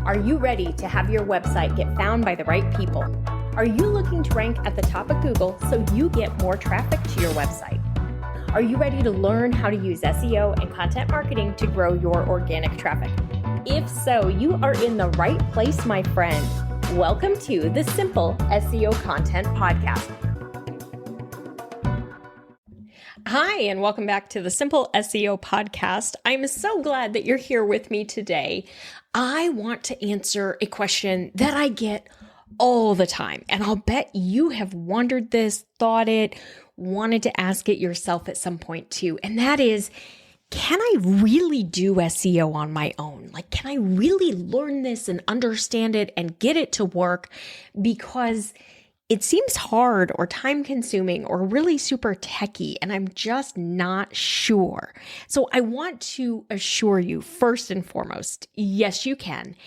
Are you ready to have your website get found by the right people? Are you looking to rank at the top of Google so you get more traffic to your website? Are you ready to learn how to use SEO and content marketing to grow your organic traffic? If so, you are in the right place, my friend. Welcome to the Simple SEO Content Podcast. Hi, and welcome back to the Simple SEO Podcast. I'm so glad that you're here with me today. I want to answer a question that I get all the time, and I'll bet you have wondered this, thought it, wanted to ask it yourself at some point too, and that is, can I really do SEO on my own? Like, can I really learn this and understand it and get it to work? Because it seems hard or time consuming or really super techy, and I'm just not sure. So I want to assure you first and foremost, yes, you can,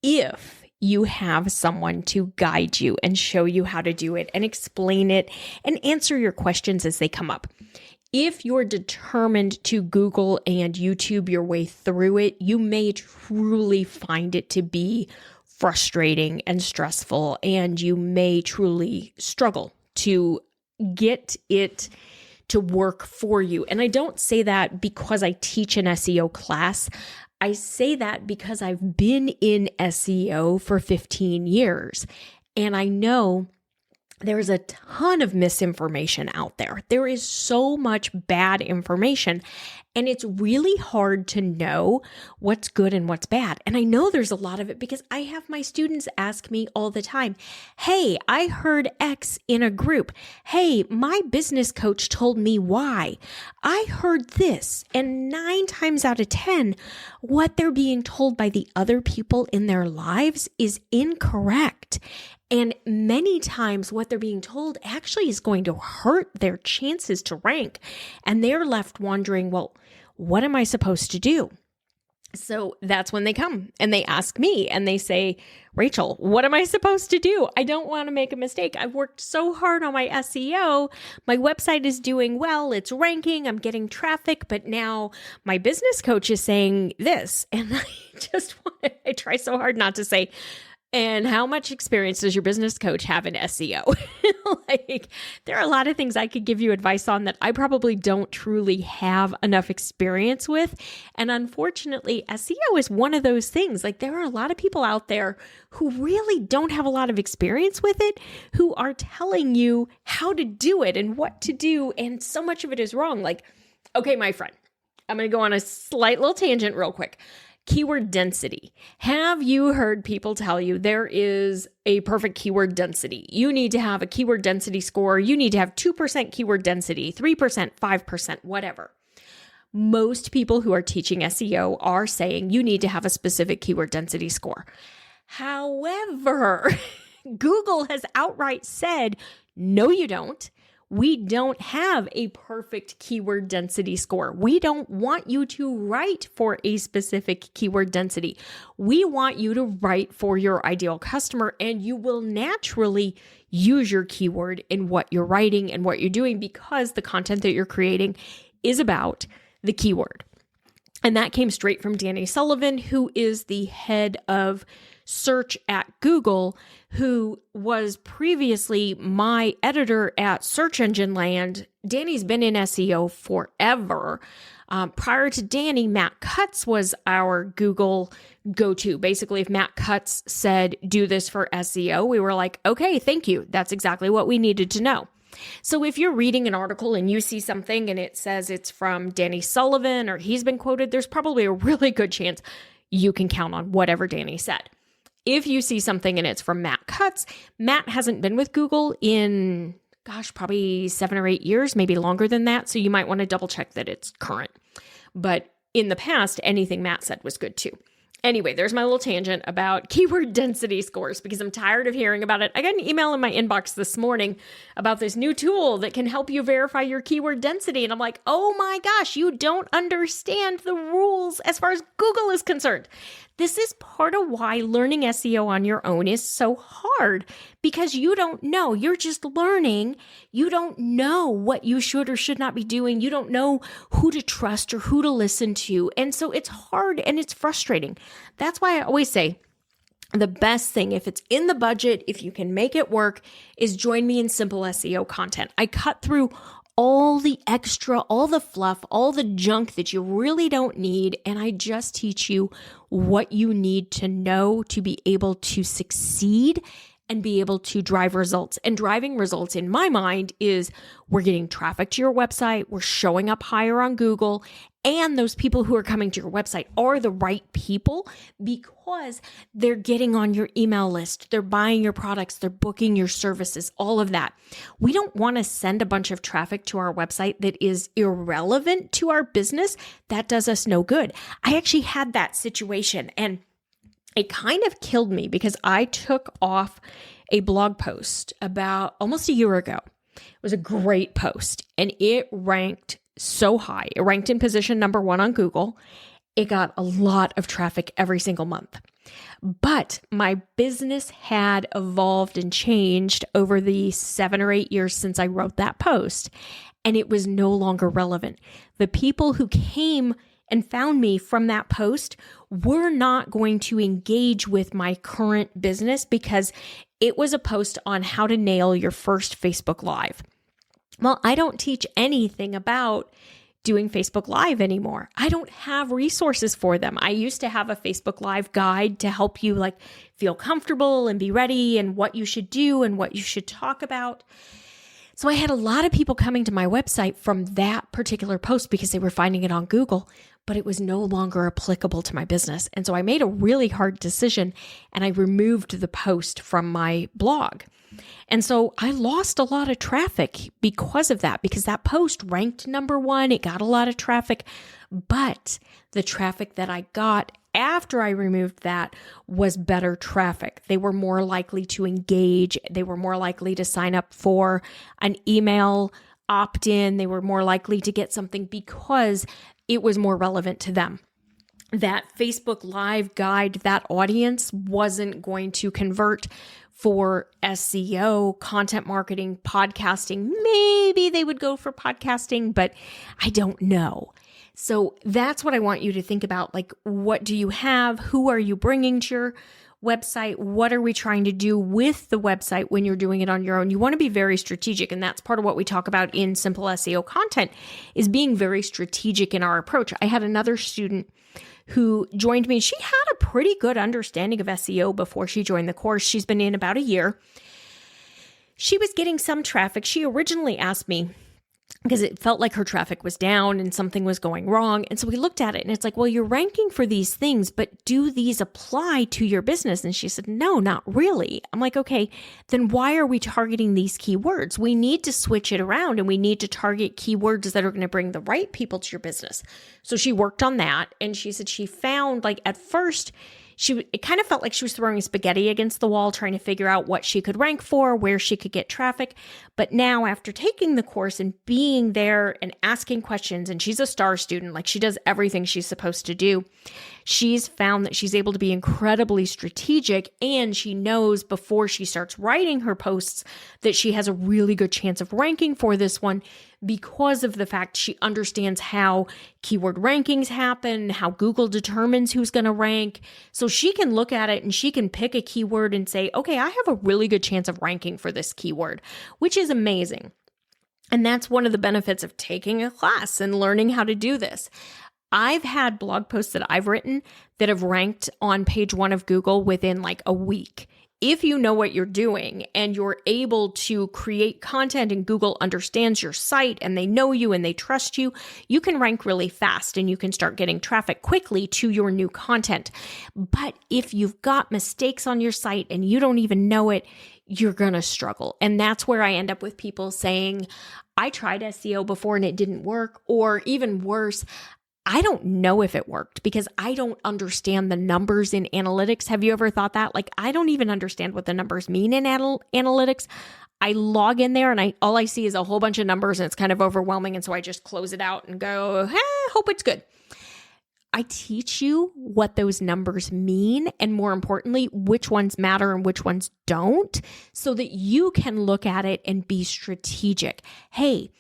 if you have someone to guide you and show you how to do it and explain it and answer your questions as they come up. If you're determined to Google and YouTube your way through it, you may truly find it to be frustrating and stressful, and you may truly struggle to get it to work for you. And I don't say that because I teach an SEO class. I say that because I've been in SEO for 15 years, and I know there's a ton of misinformation out there. There is so much bad information, and it's really hard to know what's good and what's bad. And I know there's a lot of it because I have my students ask me all the time, hey, I heard X in a group. Hey, my business coach told me Y. I heard this. And 9 times out of 10, what they're being told by the other people in their lives is incorrect. And many times what they're being told actually is going to hurt their chances to rank. And they're left wondering, well, what am I supposed to do? So that's when they come and they ask me and they say, Rachel, what am I supposed to do? I don't want to make a mistake. I've worked so hard on my SEO. My website is doing well. It's ranking. I'm getting traffic. But now my business coach is saying this. And I try so hard not to say, and how much experience does your business coach have in SEO? Like, there are a lot of things I could give you advice on that I probably don't truly have enough experience with. And unfortunately, SEO is one of those things. Like, there are a lot of people out there who really don't have a lot of experience with it, who are telling you how to do it and what to do. And so much of it is wrong. Like, okay, my friend, I'm going to go on a slight little tangent real quick. Keyword density. Have you heard people tell you there is a perfect keyword density? You need to have a keyword density score. You need to have 2% keyword density, 3%, 5%, whatever. Most people who are teaching SEO are saying you need to have a specific keyword density score. However, Google has outright said, no, you don't. We don't have a perfect keyword density score. We don't want you to write for a specific keyword density. We want you to write for your ideal customer, and you will naturally use your keyword in what you're writing and what you're doing because the content that you're creating is about the keyword. And that came straight from Danny Sullivan, who is the head of search at Google, who was previously my editor at Search Engine Land. Danny's been in SEO forever. Prior to Danny, Matt Cutts was our Google go-to. Basically, if Matt Cutts said, do this for SEO, we were like, okay, thank you. That's exactly what we needed to know. So if you're reading an article and you see something and it says it's from Danny Sullivan or he's been quoted, there's probably a really good chance you can count on whatever Danny said. If you see something and it's from Matt Cutts, Matt hasn't been with Google in, probably 7 or 8 years, maybe longer than that. So you might want to double check that it's current. But in the past, anything Matt said was good too. Anyway, there's my little tangent about keyword density scores because I'm tired of hearing about it. I got an email in my inbox this morning about this new tool that can help you verify your keyword density. And I'm like, oh my gosh, you don't understand the rules as far as Google is concerned. This is part of why learning SEO on your own is so hard because you don't know. You're just learning. You don't know what you should or should not be doing. You don't know who to trust or who to listen to. And so it's hard and it's frustrating. That's why I always say, the best thing, if it's in the budget, if you can make it work, is join me in Simple SEO content. I cut through all the extra, all the fluff, all the junk that you really don't need, and I just teach you what you need to know to be able to succeed and be able to drive results. And driving results in my mind is we're getting traffic to your website, we're showing up higher on Google, and those people who are coming to your website are the right people because they're getting on your email list, they're buying your products, they're booking your services, all of that. We don't want to send a bunch of traffic to our website that is irrelevant to our business. That does us no good. I actually had that situation, and it kind of killed me because I took off a blog post about almost a year ago. It was a great post and it ranked so high. It ranked in position number 1 on Google. It got a lot of traffic every single month. But my business had evolved and changed over the 7 or 8 years since I wrote that post, and it was no longer relevant. The people who came and found me from that post were not going to engage with my current business because it was a post on how to nail your first Facebook Live. Well, I don't teach anything about doing Facebook Live anymore. I don't have resources for them. I used to have a Facebook Live guide to help you feel comfortable and be ready and what you should do and what you should talk about. So I had a lot of people coming to my website from that particular post because they were finding it on Google, but it was no longer applicable to my business. And so I made a really hard decision and I removed the post from my blog. And so I lost a lot of traffic because of that, because that post ranked number 1. It got a lot of traffic, but the traffic that I got after I removed that was better traffic. They were more likely to engage. They were more likely to sign up for an email opt-in. They were more likely to get something because it was more relevant to them. That Facebook Live guide, that audience wasn't going to convert for SEO, content marketing, podcasting. Maybe they would go for podcasting, but I don't know. So that's what I want you to think about. What do you have? Who are you bringing to your website? What are we trying to do with the website when you're doing it on your own? You want to be very strategic. And that's part of what we talk about in Simple SEO content is being very strategic in our approach. I had another student who joined me. She had a pretty good understanding of SEO before she joined the course. She's been in about a year. She was getting some traffic. She originally asked me, because it felt like her traffic was down and something was going wrong. And so we looked at it and it's like, well, you're ranking for these things, but do these apply to your business? And she said, no, not really. I'm like, okay, then why are we targeting these keywords? We need to switch it around and we need to target keywords that are going to bring the right people to your business. So she worked on that. And she said she found at first, it kind of felt like she was throwing spaghetti against the wall, trying to figure out what she could rank for, where she could get traffic. But now after taking the course and being there and asking questions, and she's a star student, she does everything she's supposed to do, she's found that she's able to be incredibly strategic, and she knows before she starts writing her posts that she has a really good chance of ranking for this one because of the fact she understands how keyword rankings happen, how Google determines who's going to rank. So she can look at it and she can pick a keyword and say, okay, I have a really good chance of ranking for this keyword, which is amazing. And that's one of the benefits of taking a class and learning how to do this. I've had blog posts that I've written that have ranked on page 1 of Google within a week. If you know what you're doing and you're able to create content and Google understands your site and they know you and they trust you, you can rank really fast and you can start getting traffic quickly to your new content. But if you've got mistakes on your site and you don't even know it, you're going to struggle. And that's where I end up with people saying, I tried SEO before and it didn't work, or even worse, I don't know if it worked because I don't understand the numbers in analytics. Have you ever thought that? I don't even understand what the numbers mean in analytics. I log in there and all I see is a whole bunch of numbers and it's kind of overwhelming. And so I just close it out and go, hope it's good. I teach you what those numbers mean and more importantly, which ones matter and which ones don't so that you can look at it and be strategic. Hey,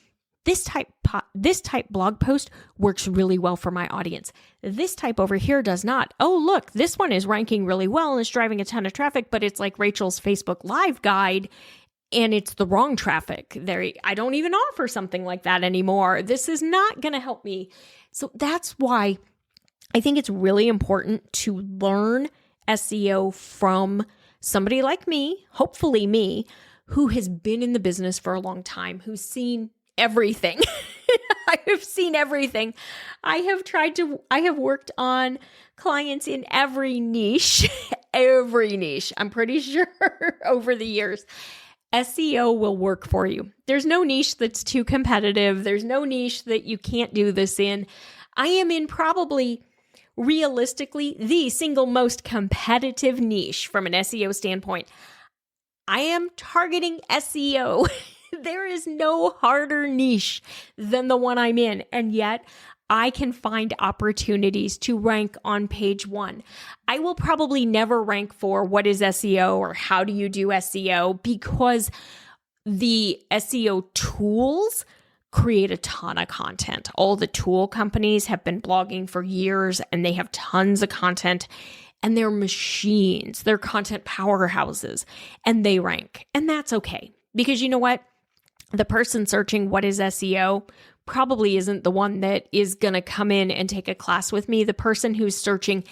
this type blog post works really well for my audience. This type over here does not. Oh, look, this one is ranking really well and it's driving a ton of traffic, but it's like Rachel's Facebook Live guide and it's the wrong traffic. I don't even offer something like that anymore. This is not going to help me. So that's why I think it's really important to learn SEO from somebody like me, hopefully me, who has been in the business for a long time, who's seen everything. I have seen everything. I have worked on clients in every niche, I'm pretty sure over the years. SEO will work for you. There's no niche that's too competitive. There's no niche that you can't do this in. I am in probably realistically the single most competitive niche from an SEO standpoint. I am targeting SEO. There is no harder niche than the one I'm in, and yet I can find opportunities to rank on page 1. I will probably never rank for what is SEO or how do you do SEO because the SEO tools create a ton of content. All the tool companies have been blogging for years and they have tons of content and they're machines, they're content powerhouses and they rank. And that's okay because you know what? The person searching what is SEO probably isn't the one that is going to come in and take a class with me. The person who's searching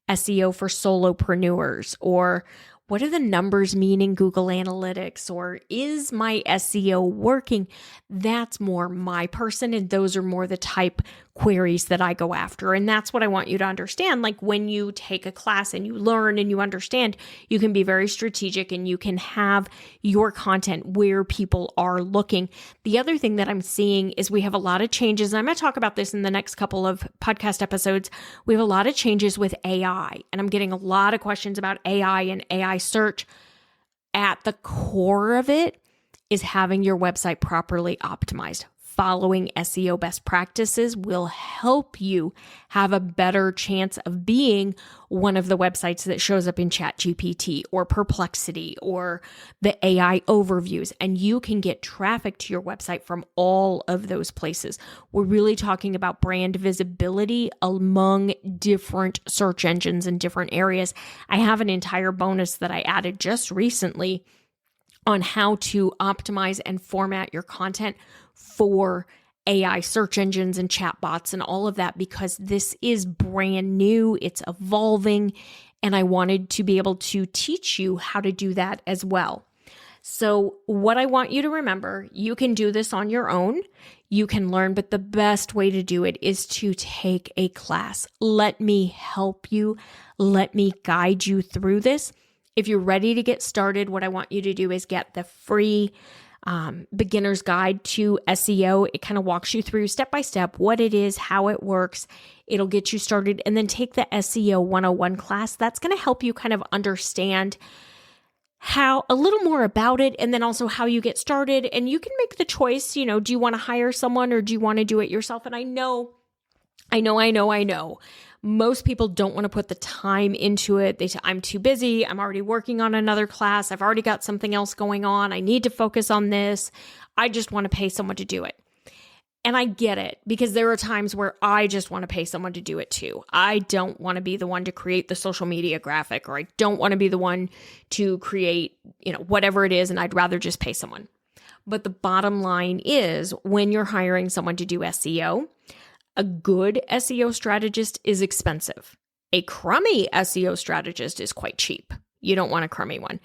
SEO for solopreneurs or what do the numbers mean in Google Analytics or is my SEO working? That's more my person and those are more the type queries that I go after. And that's what I want you to understand. Like when you take a class and you learn and you understand, you can be very strategic and you can have your content where people are looking. The other thing that I'm seeing is we have a lot of changes. And I'm going to talk about this in the next couple of podcast episodes. We have a lot of changes with AI and I'm getting a lot of questions about AI and AI search. At the core of it is having your website properly optimized. Following SEO best practices will help you have a better chance of being one of the websites that shows up in ChatGPT or Perplexity or the AI overviews, and you can get traffic to your website from all of those places. We're really talking about brand visibility among different search engines in different areas. I have an entire bonus that I added just recently on how to optimize and format your content for AI search engines and chatbots and all of that because this is brand new, it's evolving, and I wanted to be able to teach you how to do that as well. So what I want you to remember, you can do this on your own, you can learn, but the best way to do it is to take a class. Let me help you, let me guide you through this. If you're ready to get started, what I want you to do is get the free beginner's guide to SEO. It kind of walks you through step by step what it is, how it works. It'll get you started and then take the SEO 101 class. That's going to help you kind of understand how a little more about it and then also how you get started. And you can make the choice, do you want to hire someone or do you want to do it yourself? And I know. Most people don't want to put the time into it. They say, I'm too busy. I'm already working on another class. I've already got something else going on. I need to focus on this. I just want to pay someone to do it. And I get it because there are times where I just want to pay someone to do it too. I don't want to be the one to create the social media graphic or I don't want to be the one to create, whatever it is. And I'd rather just pay someone. But the bottom line is when you're hiring someone to do SEO, a good SEO strategist is expensive. A crummy SEO strategist is quite cheap. You don't want a crummy one.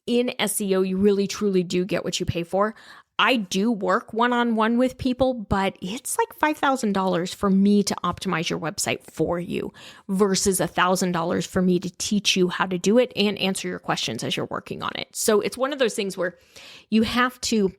In SEO, you really truly do get what you pay for. I do work one-on-one with people, but it's like $5,000 for me to optimize your website for you versus $1,000 for me to teach you how to do it and answer your questions as you're working on it. So it's one of those things where you have to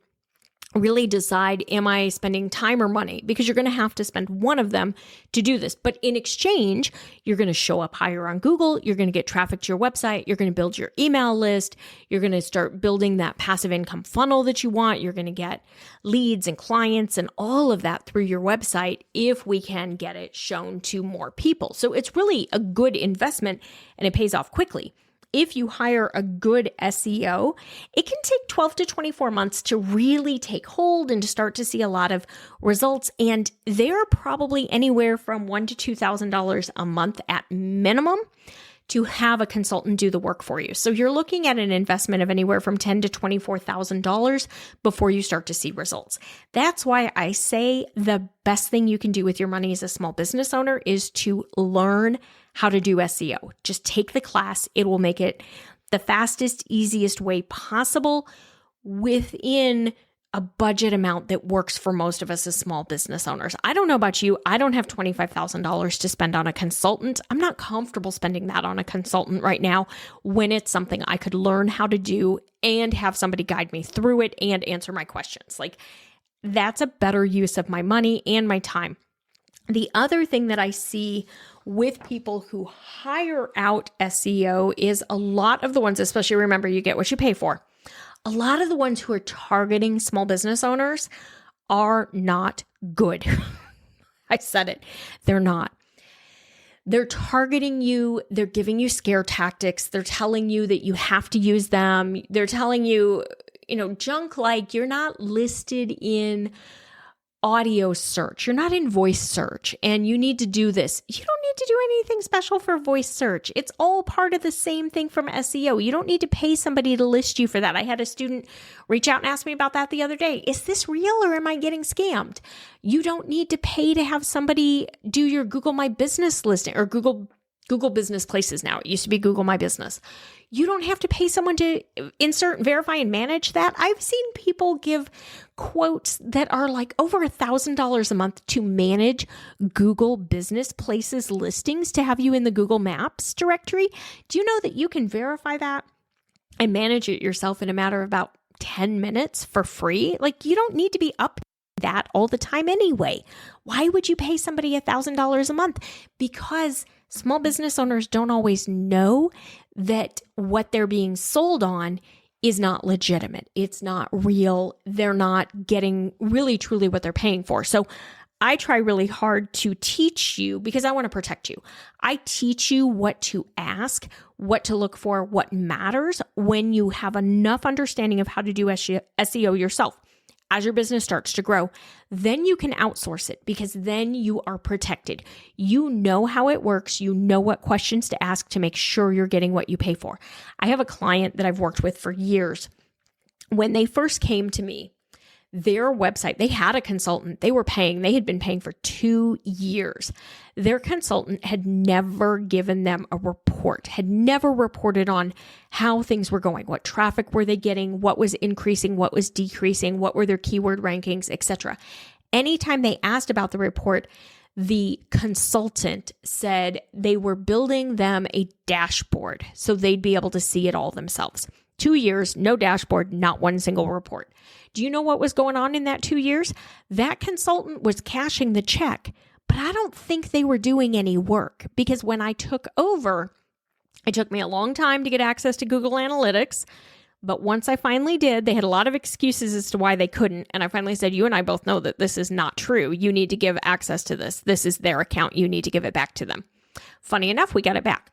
really decide, am I spending time or money? Because you're going to have to spend one of them to do this. But in exchange, you're going to show up higher on Google. You're going to get traffic to your website. You're going to build your email list. You're going to start building that passive income funnel that you want. You're going to get leads and clients and all of that through your website if we can get it shown to more people. So it's really a good investment and it pays off quickly. if you hire a good SEO, it can take 12 to 24 months to really take hold and to start to see a lot of results. And they're probably anywhere from $1,000 to $2,000 a month at minimum to have a consultant do the work for you. So you're looking at an investment of anywhere from $10,000 to $24,000 before you start to see results. That's why I say the best thing you can do with your money as a small business owner is to learn how to do SEO. Just take the class. It will make it the fastest, easiest way possible within a budget amount that works for most of us as small business owners. I don't know about you. I don't have $25,000 to spend on a consultant. I'm not comfortable spending that on a consultant right now when it's something I could learn how to do and have somebody guide me through it and answer my questions. Like, that's a better use of my money and my time. The other thing that I see with people who hire out SEO is a lot of the ones, especially remember, you get what you pay for. A lot of the ones who are targeting small business owners are not good. I said it. They're not. They're targeting you. They're giving you scare tactics. They're telling you that you have to use them. They're telling you, junk like you're not listed in audio search. You're not in voice search and you need to do this. You don't need to do anything special for voice search. It's all part of the same thing from SEO. You don't need to pay somebody to list you for that. I had a student reach out and ask me about that the other day. Is this real or am I getting scammed? You don't need to pay to have somebody do your Google My Business listing or Google Business Places now. It used to be Google My Business. You don't have to pay someone to insert, verify, and manage that. I've seen people give quotes that are like over $1,000 a month to manage Google Business Places listings to have you in the Google Maps directory. Do you know that you can verify that and manage it yourself in a matter of about 10 minutes for free? Like, you don't need to be up that all the time anyway. Why would you pay somebody $1,000 a month? Because small business owners don't always know that what they're being sold on is not legitimate. It's not real. They're not getting really truly what they're paying for. So I try really hard to teach you because I want to protect you. I teach you what to ask, what to look for, what matters when you have enough understanding of how to do SEO yourself. As your business starts to grow, then you can outsource it because then you are protected. You know how it works. You know what questions to ask to make sure you're getting what you pay for. I have a client that I've worked with for years. When they first came to me, their website, they had a consultant. They had been paying for 2 years. Their consultant had never given them a report, had never reported on how things were going, what traffic were they getting, what was increasing, what was decreasing, what were their keyword rankings, etc. Anytime they asked about the report, the consultant said they were building them a dashboard so they'd be able to see it all themselves. 2 years, no dashboard, not one single report. Do you know what was going on in that 2 years? That consultant was cashing the check, but I don't think they were doing any work because when I took over, it took me a long time to get access to Google Analytics. But once I finally did, they had a lot of excuses as to why they couldn't. And I finally said, you and I both know that this is not true. You need to give access to this. This is their account. You need to give it back to them. Funny enough, we got it back.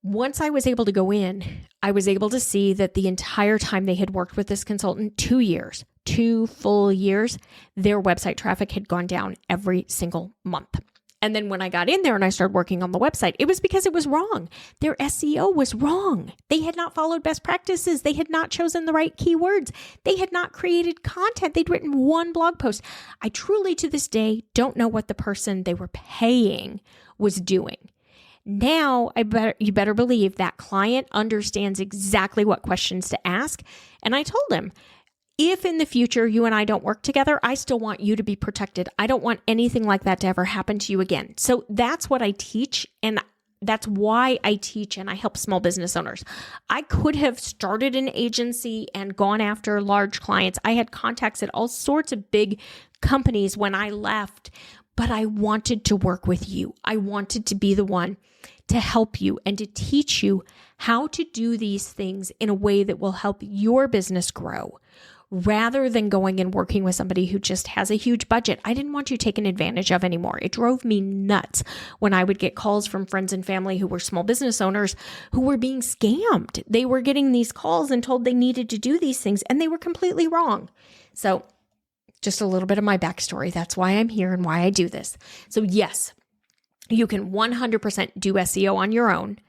Once I was able to go in, I was able to see that the entire time they had worked with this consultant, 2 years, 2 full years, their website traffic had gone down every single month. And then when I got in there and I started working on the website, it was because it was wrong. Their SEO was wrong. They had not followed best practices. They had not chosen the right keywords. They had not created content. They'd written one blog post. I truly, to this day, don't know what the person they were paying was doing. Now, you better believe that client understands exactly what questions to ask. And I told him, if in the future you and I don't work together, I still want you to be protected. I don't want anything like that to ever happen to you again. So that's what I teach. And that's why I teach and I help small business owners. I could have started an agency and gone after large clients. I had contacts at all sorts of big companies when I left, but I wanted to work with you. I wanted to be the one to help you and to teach you how to do these things in a way that will help your business grow rather than going and working with somebody who just has a huge budget. I didn't want you taken advantage of anymore. It drove me nuts when I would get calls from friends and family who were small business owners who were being scammed. They were getting these calls and told they needed to do these things, and they were completely wrong. So just a little bit of my backstory. That's why I'm here and why I do this. So yes, you can 100% do SEO on your own.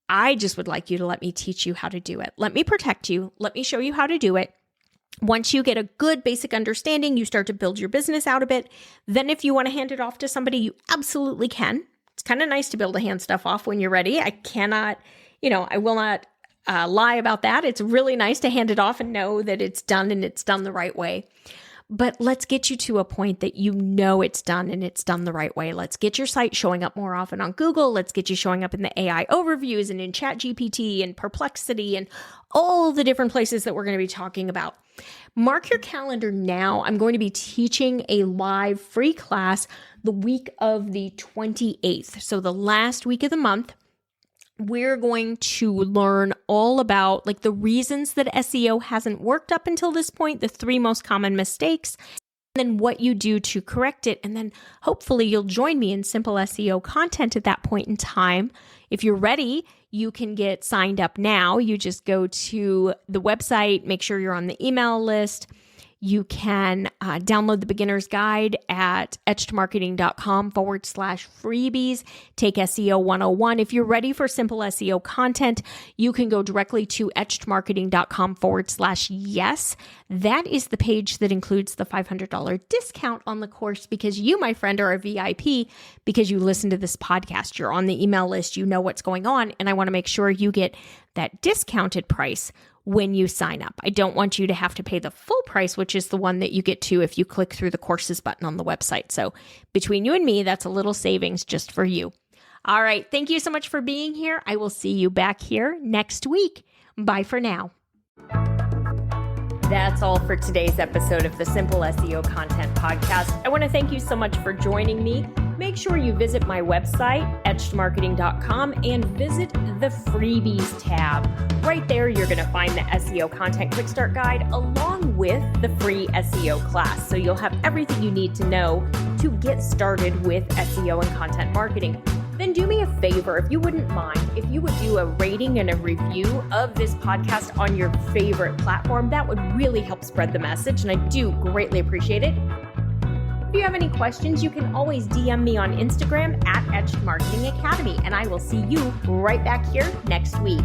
I just would like you to let me teach you how to do it. Let me protect you. Let me show you how to do it. Once you get a good basic understanding, you start to build your business out a bit. Then if you want to hand it off to somebody, you absolutely can. It's kind of nice to be able to hand stuff off when you're ready. I will not lie about that. It's really nice to hand it off and know that it's done and it's done the right way. But let's get you to a point that you know it's done and it's done the right way. Let's get your site showing up more often on Google. Let's get you showing up in the AI overviews and in ChatGPT and Perplexity and all the different places that we're going to be talking about. Mark your calendar now. I'm going to be teaching a live free class the week of the 28th. So the last week of the month. We're going to learn all about the reasons that SEO hasn't worked up until this point, the 3 most common mistakes, and then what you do to correct it. And then hopefully you'll join me in simple SEO content at that point in time. If you're ready, you can get signed up now. You just go to the website, make sure you're on the email list. You can download the beginner's guide at etchedmarketing.com/freebies. Take SEO 101. If you're ready for simple SEO content, you can go directly to etchedmarketing.com/yes. That is the page that includes the $500 discount on the course because you, my friend, are a VIP because you listen to this podcast. You're on the email list. You know what's going on. And I want to make sure you get that discounted price when you sign up. I don't want you to have to pay the full price, which is the one that you get to if you click through the courses button on the website. So between you and me, that's a little savings just for you. All right. Thank you so much for being here. I will see you back here next week. Bye for now. That's all for today's episode of the Simple SEO Content Podcast. I want to thank you so much for joining me. Make sure you visit my website, etchedmarketing.com, and visit the freebies tab. Right there, you're going to find the SEO Content Quick Start Guide along with the free SEO class. So you'll have everything you need to know to get started with SEO and content marketing. Then do me a favor, if you wouldn't mind, if you would do a rating and a review of this podcast on your favorite platform, that would really help spread the message, and I do greatly appreciate it. If you have any questions, you can always DM me on Instagram at Etched Marketing Academy, and I will see you right back here next week.